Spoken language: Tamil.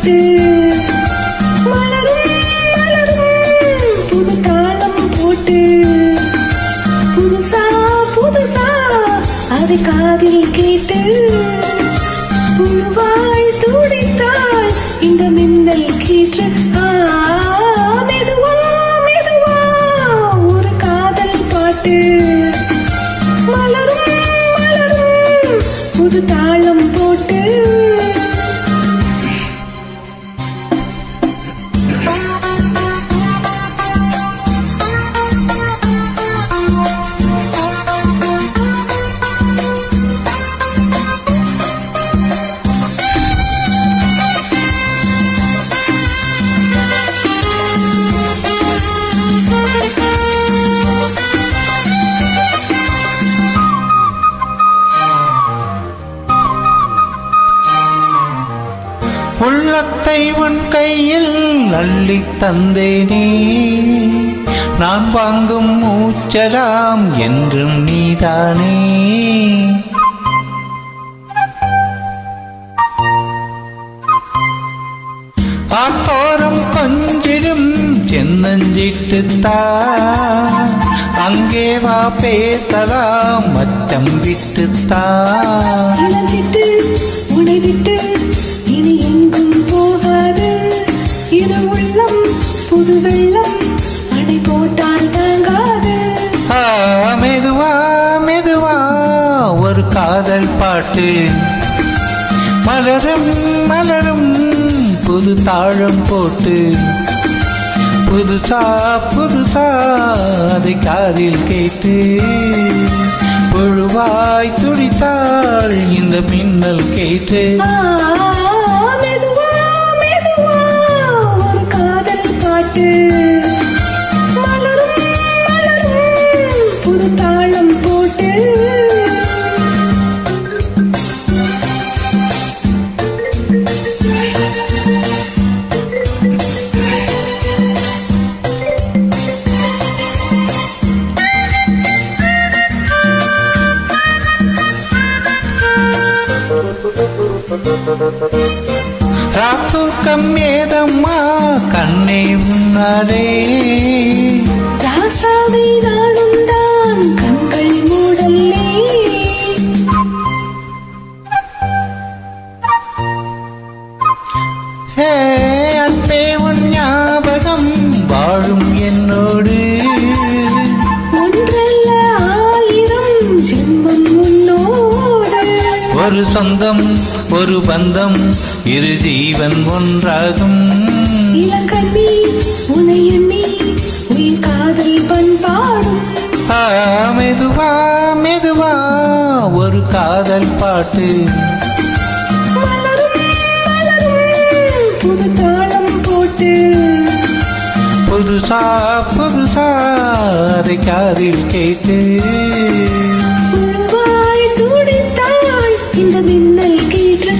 பாட்டு மலரும் மலரும் புது தாளம் போட்டு புதுசா புதுசா அதை காதில் கேட்டு புழுவாய் துடித்தாள் இந்த மின்னல் கீற்று. மெதுவா மெதுவா ஒரு காதல் பாட்டு மலரும் மலரும் புது தாளம் போட்டு. உள்ளத்தை உன் கையில் அள்ளி தந்தேனே, நான் வாங்கும் மூச்சலாம் என்றும் நீதானே. ஆத்தோரம் கொஞ்சிடும் சென்னஞ்சிட்டுத்தா, அங்கே வா பேசலாம் மச்சம் விட்டுத்தா. இளஞ்சிட்டு உனை விட்டு இனி எங்கும் போகாது, இரு உள்ளம் புது வெள்ளம் அணை போட்டால் தாங்காது. மெதுவா மெதுவா ஒரு காதல் பாட்டு மலரும் மலரும் புது தாழம் போட்டு புதுசா புதுசா அதை காதில் கேட்டு புழுவாய் துடித்தாள் இந்த மின்னல் கேட்டு. மெதுவா மெதுவா ஒரு காதல் பாட்டு மலரும் மலரும் புது தாளம் போட்டு. ராத்தூக்கம் ஏதம்மா கண்ணே முன்னாலே, ராசாவை நானும் தான் கண்கள் மூடல்லே. அன்பே உன் ஞாபகம் வாழும் என்னோடு, ஒன்றல்ல ஆயிரம் ஜென்மம் உன்னோடு. ஒரு சொந்தம் ஒரு பந்தம் இரு ஜீவன் ஒன்றாகும். இளங்கண்ணி உனை எண்ணி உயிர் காதல் பண்பாடும். மெதுவா மெதுவா ஒரு காதல் பாட்டு மலரும் மலரும் புது தாளம் போட்டு புதுசா புதுசா அதை காதில் கேட்டு புழுவாய் துடித்தாள் இந்த மின்னல் கீற்று.